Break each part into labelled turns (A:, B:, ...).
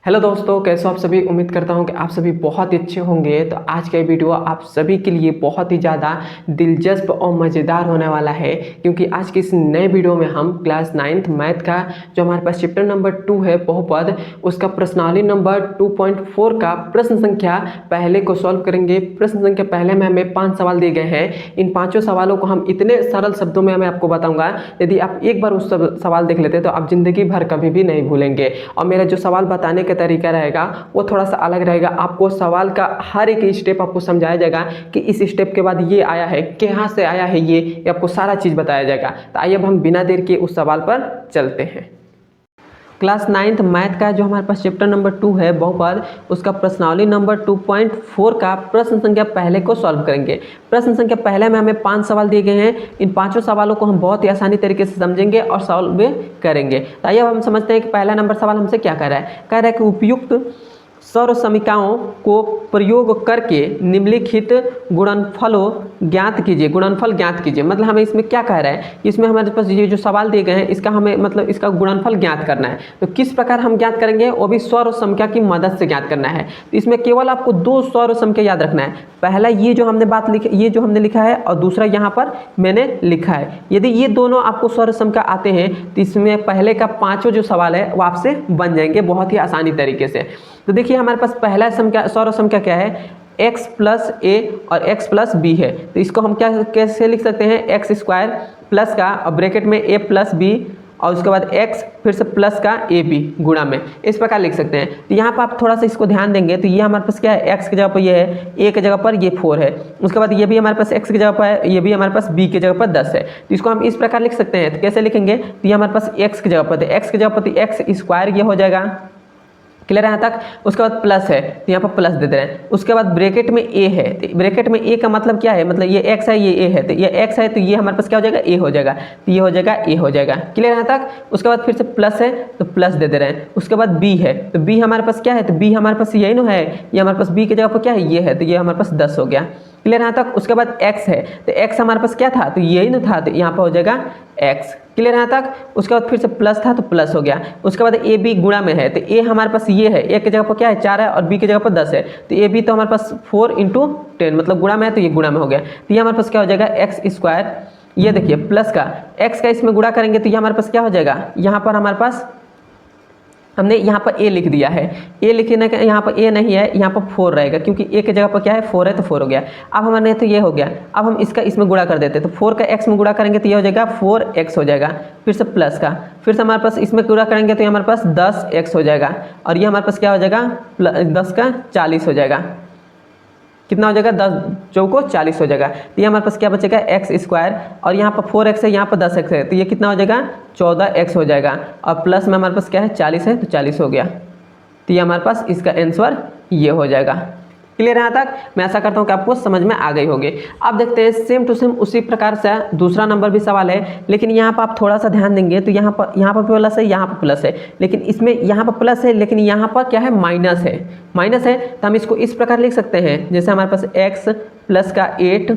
A: Hello दोस्तों, कैसे हो आप सभी। उम्मीद करता हूं कि आप सभी बहुत ही अच्छे होंगे। तो आज का ये वीडियो आप सभी के लिए बहुत ही ज़्यादा दिलचस्प और मज़ेदार होने वाला है, क्योंकि आज के इस नए वीडियो में हम क्लास 9th मैथ का जो हमारे पास चैप्टर नंबर 2 है बहुपद, उसका प्रश्नावली नंबर 2.4 का प्रश्न संख्या पहले को सॉल्व करेंगे। प्रश्न संख्या पहले में हमें 5 सवाल दिए गए हैं। इन 5 सवालों को हम इतने सरल शब्दों में मैं आपको बताऊँगा, यदि आप एक बार उस सवाल देख लेते तो आप जिंदगी भर कभी भी नहीं भूलेंगे। और मेरा जो सवाल बताने का तरीका रहेगा वो थोड़ा सा अलग रहेगा। आपको सवाल का हर एक स्टेप आपको समझाया जाएगा कि इस स्टेप के बाद ये आया है, कहाँ से आया है, ये आपको सारा चीज़ बताया जाएगा। तो आइए अब हम बिना देर के उस सवाल पर चलते हैं। क्लास 9th मैथ का जो हमारे पास चैप्टर नंबर 2 है बहुपद, उसका प्रश्नावली नंबर 2.4 का प्रश्न संख्या पहले को सॉल्व करेंगे। प्रश्न संख्या पहले में हमें 5 सवाल दिए गए हैं। इन 5 सवालों को हम बहुत ही आसानी तरीके से समझेंगे और सॉल्व भी करेंगे। तो आइए अब हम समझते हैं कि पहला नंबर सवाल हमसे क्या कह रहा है। कह रहा है कि उपयुक्त सर्व समीकरणों को प्रयोग करके निम्नलिखित गुणनफलों ज्ञात कीजिए। गुणनफल ज्ञात कीजिए मतलब हमें इसमें क्या कह रहा है, इसमें हमारे पास ये जो सवाल दिए गए हैं इसका हमें मतलब इसका गुणनफल ज्ञात करना है। तो किस प्रकार हम ज्ञात करेंगे, वो भी सर्व संख्या की मदद से ज्ञात करना है। तो इसमें केवल आपको 2 सर्व संख्या याद रखना है। पहला ये जो हमने बात लिखी, ये जो हमने लिखा है, और दूसरा यहाँ पर मैंने लिखा है। यदि ये दोनों आपको सर्व संख्या आते हैं तो इसमें पहले का 5 जो सवाल है वो आपसे बन जाएंगे बहुत ही आसानी तरीके से। तो देखिए हमारे पास पहला सर्व संख्या क्या है, x प्लस ए और x प्लस बी है। तो इसको हम क्या कैसे लिख सकते हैं, एक्स स्क्वायर प्लस का और ब्रैकेट में a प्लस बी और उसके बाद x फिर से प्लस का ए बी गुणा में, इस प्रकार लिख सकते हैं। तो यहाँ पर आप थोड़ा सा इसको ध्यान देंगे तो ये हमारे पास क्या है, x की जगह पर ये है, a की जगह पर ये 4 है। उसके बाद ये भी हमारे पास x की जगह पर है, ये भी हमारे पास b की जगह पर 10 है। तो इसको हम इस प्रकार लिख सकते हैं। तो कैसे लिखेंगे, तो ये हमारे पास x की जगह पर, तो x की जगह पर एक्स स्क्वायर ये हो जाएगा। क्लियर है यहाँ तक। उसके बाद प्लस है तो यहाँ पर प्लस दे दे रहे हैं। उसके बाद ब्रैकेट में a है, तो ब्रैकेट में a का मतलब क्या है, मतलब ये x है ये a है, तो ये x है तो ये हमारे पास क्या हो जाएगा, a हो जाएगा। तो ये हो जाएगा a हो जाएगा। क्लियर है यहाँ तक। उसके बाद फिर से प्लस है तो प्लस दे दे रहे हैं। उसके बाद b है तो b हमारे पास क्या है, तो b हमारे पास यही ना है, ये हमारे पास b की जगह पर क्या है, ये है, तो ये हमारे पास 10 हो गया। क्लियर यहाँ तक। उसके बाद x है तो x हमारे पास क्या था, तो यही ना था, तो यहाँ पर हो जाएगा x। क्लियर यहाँ तक। उसके बाद फिर से प्लस था तो प्लस हो गया। उसके बाद ए बी गुणा में है तो a हमारे पास ये है, a की जगह पर क्या है 4 है और b की जगह पर 10 है, तो ए बी तो हमारे पास 4 × 10 मतलब गुणा में है, तो ये गुणा में हो गया। तो ये हमारे पास क्या हो जाएगा, एक्स स्क्वायर, ये देखिए प्लस का x का इसमें गुणा करेंगे तो ये हमारे पास क्या हो जाएगा, यहाँ पर हमारे पास हमने यहाँ पर a लिख दिया है। a लिखने का यहाँ पर a नहीं है, यहाँ पर 4 रहेगा, क्योंकि a की जगह पर क्या है 4 है तो 4 हो गया। अब हमारे तो ये हो गया। अब हम इसका इसमें गुणा कर देते हैं, तो 4 का x में गुणा करेंगे तो ये हो जाएगा 4x हो जाएगा। फिर से प्लस का, फिर से हमारे पास इसमें गुणा करेंगे तो ये हमारे पास 10x हो जाएगा। और ये हमारे पास क्या हो जाएगा, 10 का 40 हो जाएगा। कितना हो जाएगा, 10 चौको 40 हो जाएगा। तो ये हमारे पास क्या बचेगा, एक्स स्क्वायर, और यहाँ पर 4x है, यहाँ पर 10x है, तो ये कितना हो जाएगा 14x हो जाएगा। और प्लस में हमारे पास क्या है 40 है, तो 40 हो गया। तो ये हमारे पास इसका आंसर ये हो जाएगा। क्लियर है यहाँ तक। मैं आशा करता हूँ कि आपको समझ में आ गई होगी। अब देखते हैं सेम टू सेम उसी प्रकार से दूसरा नंबर भी सवाल है, लेकिन यहाँ पर आप थोड़ा सा ध्यान देंगे तो यहाँ पर प्लस है, यहाँ पर प्लस है, लेकिन इसमें यहाँ पर प्लस है लेकिन यहाँ पर क्या है, माइनस है। माइनस है तो हम इसको इस प्रकार लिख सकते हैं, जैसे हमारे पास x प्लस का 8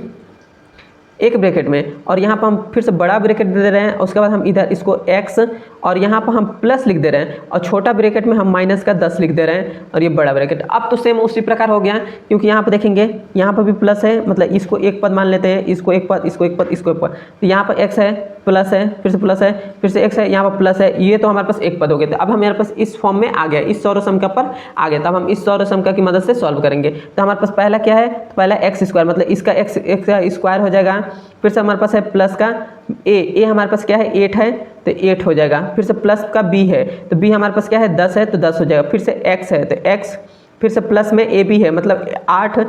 A: एक ब्रैकेट में, और यहाँ पर हम फिर से बड़ा ब्रैकेट दे रहे हैं। उसके बाद हम इधर इसको x और यहाँ पर हम प्लस लिख दे रहे हैं, और छोटा ब्रैकेट में हम माइनस का 10 लिख दे रहे हैं, और ये बड़ा ब्रैकेट। अब तो सेम उसी प्रकार हो गया, क्योंकि यहाँ पर देखेंगे यहाँ पर भी प्लस है, मतलब इसको एक पद मान लेते हैं, इसको एक पद, इसको एक पद, इसको एक पद। तो यहाँ पर x है, प्लस है, फिर से प्लस है, फिर से x है, यहाँ पर प्लस है, ये तो हमारे पास एक पद हो गए। तो अब हमारे पास इस फॉर्म में आ गया, इस सर्व संख्या पर आ गया। तब हम इस सर्व संख्या की मदद से सॉल्व करेंगे। तो हमारे पास पहला क्या है, तो पहला एक्स स्क्वायर, मतलब इसका x स्क्वायर हो जाएगा। फिर से हमारे पास है प्लस का a हमारे पास क्या है 8 है, तो 8 हो जाएगा। फिर से प्लस का b है, तो b हमारे पास क्या है 10 है, तो 10 हो जाएगा। फिर से x है तो x, फिर से प्लस में a b है, मतलब 8 ×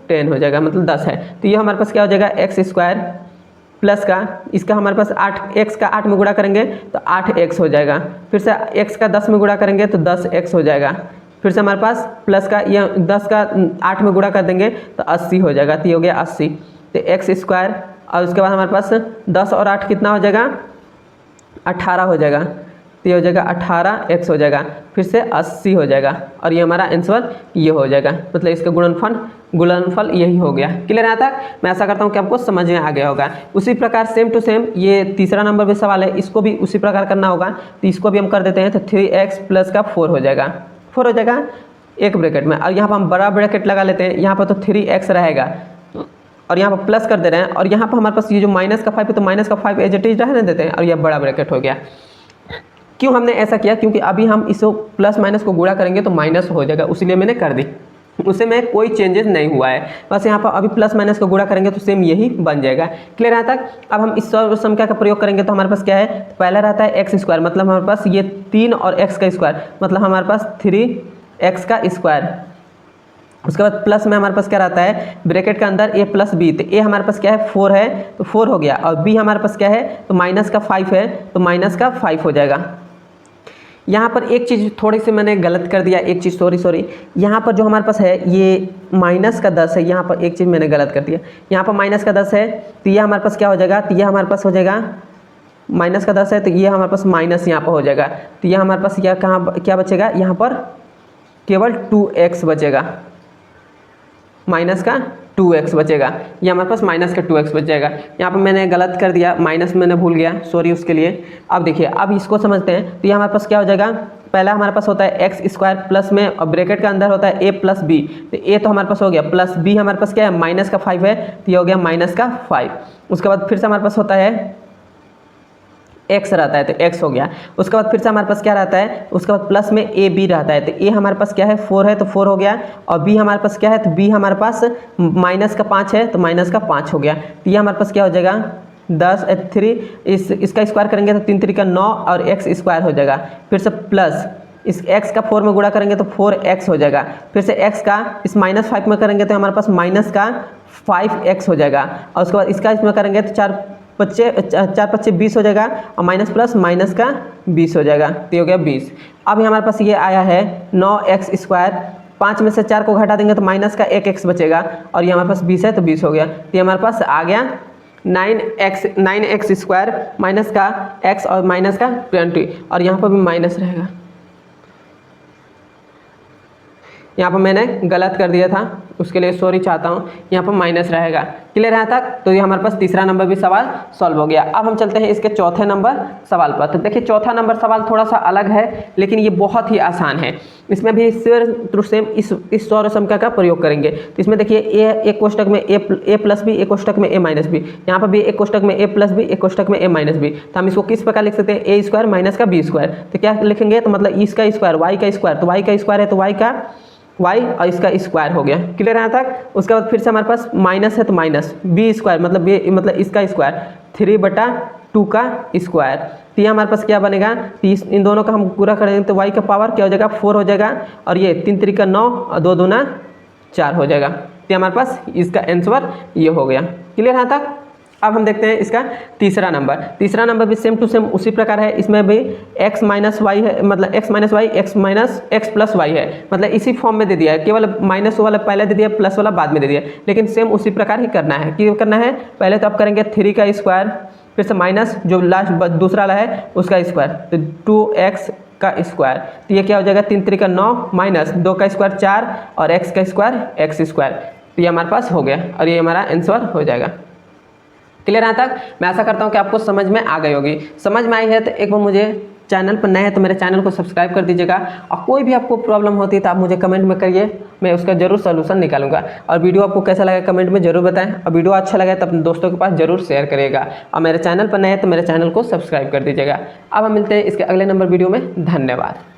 A: 10 हो जाएगा, मतलब 10 है। तो ये हमारे पास क्या हो जाएगा, एक्स स्क्वायर प्लस का इसका हमारे पास 8, x का 8 में गुणा करेंगे तो 8x हो जाएगा। फिर से x का 10 में गुणा करेंगे तो 10x हो जाएगा। फिर से हमारे पास प्लस का ये 10 का 8 में गुणा कर देंगे तो 80 हो जाएगा। तो ये हो गया 80, तो एक्स स्क्वायर, और उसके बाद हमारे पास 10 और 8 कितना हो जाएगा, 18 हो जाएगा। तो ये हो जाएगा 18x हो जाएगा। फिर से 80 हो जाएगा, और ये हमारा आंसर ये हो जाएगा, मतलब इसका गुणनफल यही हो गया। क्लियर है तक। मैं आशा करता हूँ कि आपको समझ में आ गया होगा। उसी प्रकार सेम टू सेम ये तीसरा नंबर भी सवाल है, इसको भी उसी प्रकार करना होगा। तो इसको भी हम कर देते हैं, तो 3x प्लस का 4 हो जाएगा। 4 हो जाएगा एक ब्रैकेट में, और यहाँ पर हम बड़ा ब्रैकेट लगा लेते हैं, यहाँ पर तो 3x रहेगा और यहाँ पर प्लस कर दे रहे हैं, और यहाँ पर हमारे पास ये जो माइनस का 5 है तो माइनस का 5 एज इट इज रहने देते हैं और यह बड़ा ब्रैकेट हो गया। क्यों हमने ऐसा किया? क्योंकि अभी हम इसको प्लस माइनस को गुणा करेंगे तो माइनस हो जाएगा, उसलिए मैंने कर दी, उससे में कोई चेंजेस नहीं हुआ है। बस यहाँ पर अभी प्लस माइनस को गुणा करेंगे तो सेम यही बन जाएगा। क्लियर है तक? अब हम इस संख्या का प्रयोग करेंगे तो हमारे पास क्या है, पहला रहता है एक्स स्क्वायर, मतलब हमारे पास ये 3 और एक्स का स्क्वायर, मतलब हमारे पास 3x का स्क्वायर। उसके बाद प्लस में हमारे पास क्या रहता है, ब्रैकेट के अंदर a प्लस बी, तो a हमारे पास क्या है 4 है तो 4 हो गया, और b हमारे पास क्या है तो माइनस का 5 है तो माइनस का 5 हो जाएगा। यहाँ पर एक चीज़ थोड़ी सी मैंने गलत कर दिया, एक चीज़ सॉरी, यहाँ पर जो हमारे पास है ये माइनस का 10 है, यहाँ पर एक चीज़ मैंने गलत कर दिया, यहाँ पर माइनस का 10 है तो ये हमारे पास क्या हो जाएगा, तो ये हमारे पास हो जाएगा माइनस का 10 है तो ये हमारे पास माइनस यहाँ पर हो जाएगा, तो ये हमारे पास यह कहाँ क्या बचेगा, यहाँ पर केवल 2x बचेगा, माइनस का 2x बचेगा, ये हमारे पास माइनस का 2x बच जाएगा। यहाँ पर मैंने गलत कर दिया, माइनस मैंने भूल गया, सॉरी उसके लिए। अब देखिए, अब इसको समझते हैं, तो ये हमारे पास क्या हो जाएगा, पहला हमारे पास होता है एक्स स्क्वायर प्लस में और ब्रैकेट के अंदर होता है a प्लस बी, तो a तो हमारे पास हो गया, प्लस b हमारे पास क्या है माइनस का 5 है तो ये हो गया माइनस का 5। उसके बाद फिर से हमारे पास होता है x रहता है तो x हो गया। उसके बाद फिर से हमारे पास क्या रहता है, उसके बाद प्लस में a b रहता है तो a हमारे पास क्या है 4 है तो 4 हो गया, और b हमारे पास क्या है तो b हमारे पास माइनस का 5 है तो माइनस का 5 हो गया, तो ये हमारे पास क्या हो जाएगा 10 3 इसका स्क्वायर करेंगे तो 3 3 का 9 और x स्क्वायर हो जाएगा, फिर से प्लस इस x का 4 में गुणा करेंगे तो 4x हो जाएगा, फिर से x का इस माइनस 5 में करेंगे तो हमारे पास माइनस का 5x हो जाएगा, और उसके बाद इसका इसमें करेंगे तो 4 5 20 हो जाएगा, और माइनस प्लस माइनस का 20 हो जाएगा, तो ये हो गया 20। अब हमारे पास ये आया है 9x स्क्वायर, 5 में से 4 को घटा देंगे तो माइनस का 1x बचेगा, और ये हमारे पास 20 है तो 20 हो गया, तो ये हमारे पास आ गया 9x स्क्वायर माइनस का x और माइनस का 20, और यहाँ पर भी माइनस रहेगा, यहाँ पर मैंने गलत कर दिया था उसके लिए सॉरी चाहता हूँ, यहाँ पर माइनस रहेगा। क्लियर है तक? तो ये हमारे पास तीसरा नंबर भी सवाल सॉल्व हो गया। अब हम चलते हैं इसके चौथे नंबर सवाल पर। तो देखिए चौथा नंबर सवाल थोड़ा सा अलग है लेकिन ये बहुत ही आसान है, इसमें भी सेम इस सौर संख्या का प्रयोग करेंगे। तो इसमें देखिए एक कोष्टक में a प्लस बी, एक कोष्टक में a माइनस बी, यहाँ पर भी एक कोष्टक में a प्लस बी, एक कोष्टक में a माइनस बी, तो हम इसको किस प्रकार लिख सकते हैं, a स्क्वायर माइनस का b स्क्वायर। तो क्या लिखेंगे, तो मतलब इसका स्क्वायर y का स्क्वायर, तो y का स्क्वायर है तो y का y और इसका स्क्वायर हो गया। क्लियर है यहाँ तक? उसके बाद फिर से हमारे पास माइनस है तो माइनस b स्क्वायर, मतलब इसका स्क्वायर 3/2 का स्क्वायर, तो ये हमारे पास क्या बनेगा, इन दोनों का हम पूरा करेंगे तो y का पावर क्या हो जाएगा 4 हो जाएगा, और ये 3 3 का 9 और 2 दूना 4 हो जाएगा, तो हमारे पास इसका आंसर ये हो गया। क्लियर है तक? अब हम देखते हैं इसका तीसरा नंबर भी सेम टू सेम उसी प्रकार है, इसमें भी x माइनस वाई है, मतलब x minus y x plus y है, मतलब इसी फॉर्म में दे दिया है, केवल माइनस वाला पहले दे दिया प्लस वाला बाद में दे दिया, लेकिन सेम उसी प्रकार ही करना है। क्यों करना है, पहले तो आप करेंगे 3 का स्क्वायर, फिर से माइनस जो लास्ट दूसरा वाला है उसका स्क्वायर, तो 2x का स्क्वायर, तो ये क्या हो जाएगा 3 3 का 9 माइनस 2 का स्क्वायर 4 और x का स्क्वायर x स्क्वायर, तो ये हमारे पास हो गया और ये हमारा आंसर हो जाएगा। क्लियर है तक? मैं आशा करता हूँ कि आपको समझ में आ गई होगी। समझ में आई है तो एक बार मुझे चैनल पर नए हैं तो मेरे चैनल को सब्सक्राइब कर दीजिएगा, और कोई भी आपको प्रॉब्लम होती है तो आप मुझे कमेंट में करिए, मैं उसका जरूर सलूशन निकालूंगा। और वीडियो आपको कैसा लगा कमेंट में जरूर बताएं, और वीडियो अच्छा लगा तो अपने दोस्तों के पास जरूर शेयर करिएगा, और मेरे चैनल पर नए हैं तो मेरे चैनल को सब्सक्राइब कर दीजिएगा। अब हम मिलते हैं इसके अगले नंबर वीडियो में। धन्यवाद।